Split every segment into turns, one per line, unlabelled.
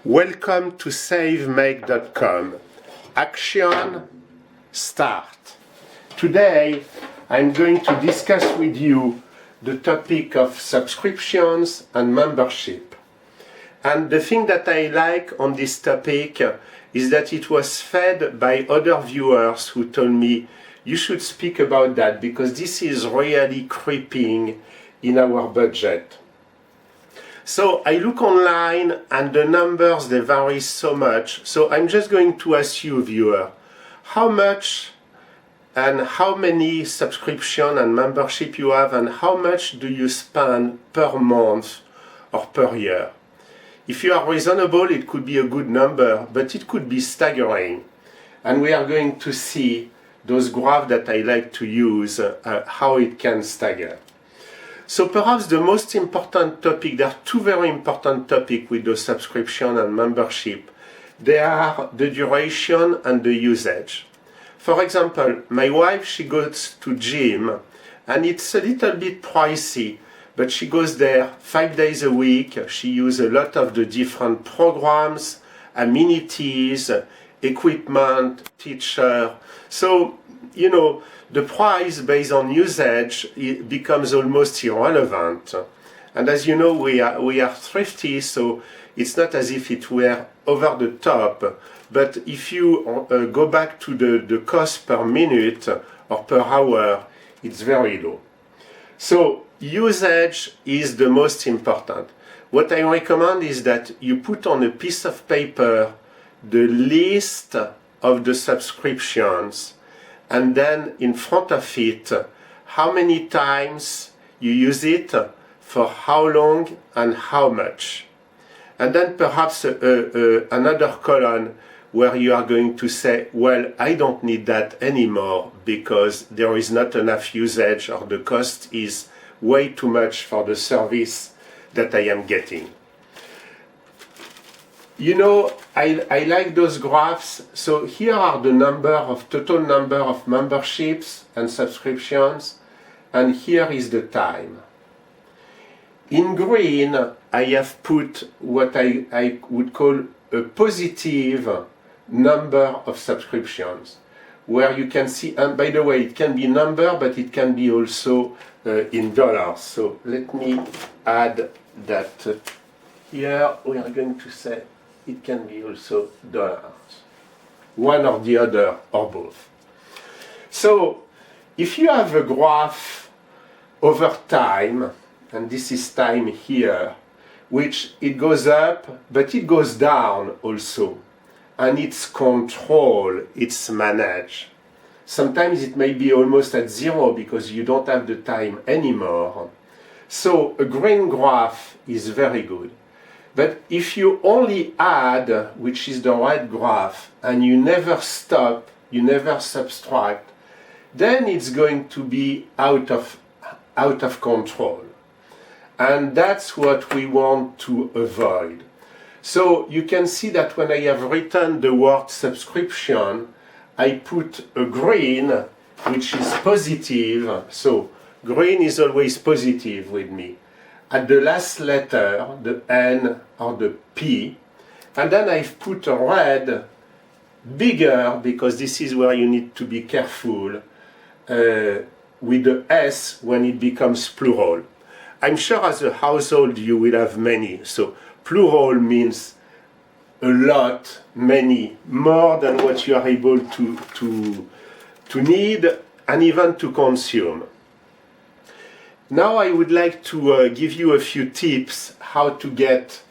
Welcome to savemake.com. Action, start. Today I'm going to discuss with you the topic of subscriptions and membership. And the thing that I like on this topic is that it was fed by other viewers who told me you should speak about that because this is really creeping in our budget. So I look online and the numbers, they vary so much. So I'm just going to ask you, viewer, how much and how many subscription and membership you have and how much do you spend per month or per year? If you are reasonable, it could be a good number, but it could be staggering. And we are going to see those graphs that I like to use, how it can stagger. So perhaps the most important topic, there are two very important topics with the subscription and membership. They are the duration and the usage. For example, my wife, she goes to gym and it's a little bit pricey, but she goes there 5 days a week. She uses a lot of the different programs, amenities, equipment, teacher. So, you know, the price based on usage it becomes almost irrelevant. And as you know, we are thrifty, so it's not as if it were over the top. But if you go back to the cost per minute or per hour, it's very low. So usage is the most important. What I recommend is that you put on a piece of paper the list of the subscriptions, and then in front of it, how many times you use it, for how long and how much. And then perhaps another column where you are going to say, well, I don't need that anymore because there is not enough usage or the cost is way too much for the service that I am getting. You know, I like those graphs. So here are the total number of memberships and subscriptions, and here is the time. In green, I have put what I would call a positive number of subscriptions, where you can see, and by the way, it can be number, but it can be also in dollars. So let me add that here we are going to say it can be also dollars, one or the other or both. So if you have a graph over time, and this is time here, which it goes up, but it goes down also, and it's controlled, it's managed. Sometimes it may be almost at zero because you don't have the time anymore. So a green graph is very good. But if you only add, which is the right graph, and you never stop, you never subtract, then it's going to be out of control. And that's what we want to avoid. So you can see that when I have written the word subscription, I put a green, which is positive. So green is always positive with me. At the last letter, the N or the P, and then I've put a red, bigger, because this is where you need to be careful, with the S when it becomes plural. I'm sure as a household you will have many, so plural means a lot, many, more than what you are able to need and even to consume. Now I would like to give you a few tips how to get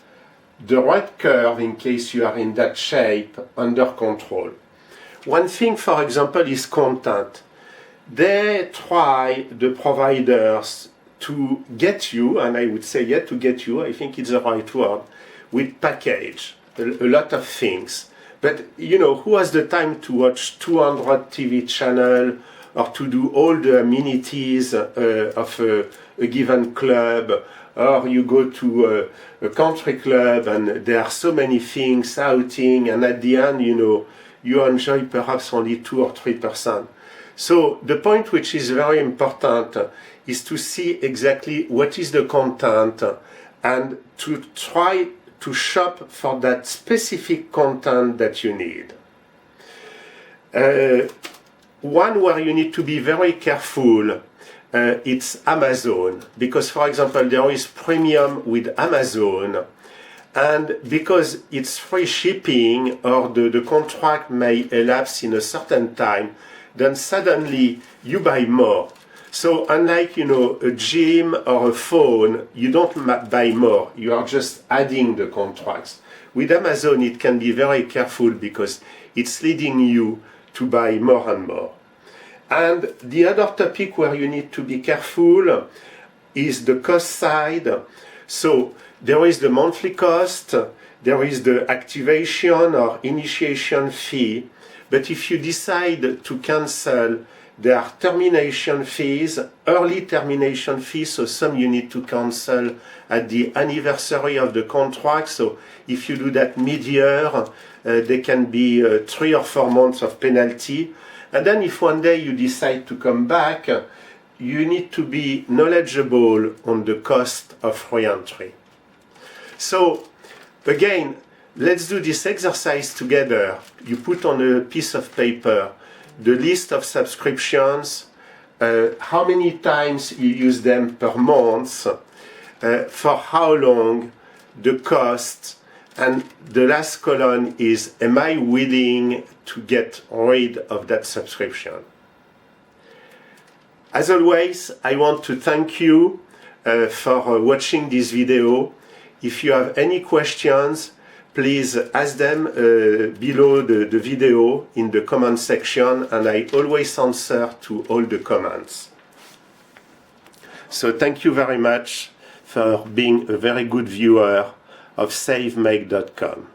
the right curve in case you are in that shape under control. One thing, for example, is content. They try, the providers, to get you, and I would say to get you, I think it's the right word, with package, a lot of things. But you know, who has the time to watch 200 TV channels or to do all the amenities of a given club, or you go to a country club and there are so many things, outing, and at the end, you know, you enjoy perhaps only 2 or 3%. So the point which is very important is to see exactly what is the content and to try to shop for that specific content that you need. One where you need to be very careful, it's Amazon, because for example there is premium with Amazon, and because it's free shipping or the contract may elapse in a certain time, then suddenly you buy more. So unlike, a gym or a phone, you don't buy more, you are just adding the contracts. With Amazon it can be very careful because it's leading you to buy more and more. And the other topic where you need to be careful is the cost side. So there is the monthly cost, there is the activation or initiation fee, but if you decide to cancel, there are termination fees, early termination fees, so some you need to cancel at the anniversary of the contract. So if you do that mid-year, there can be 3 or 4 months of penalty. And then if one day you decide to come back, you need to be knowledgeable on the cost of reentry. So again, let's do this exercise together. You put on a piece of paper the list of subscriptions, how many times you use them per month, for how long, the cost, and the last column is, am I willing to get rid of that subscription? As always, I want to thank you for watching this video. If you have any questions, please ask them below the video in the comment section, and I always answer to all the comments. So thank you very much for being a very good viewer of savemake.com.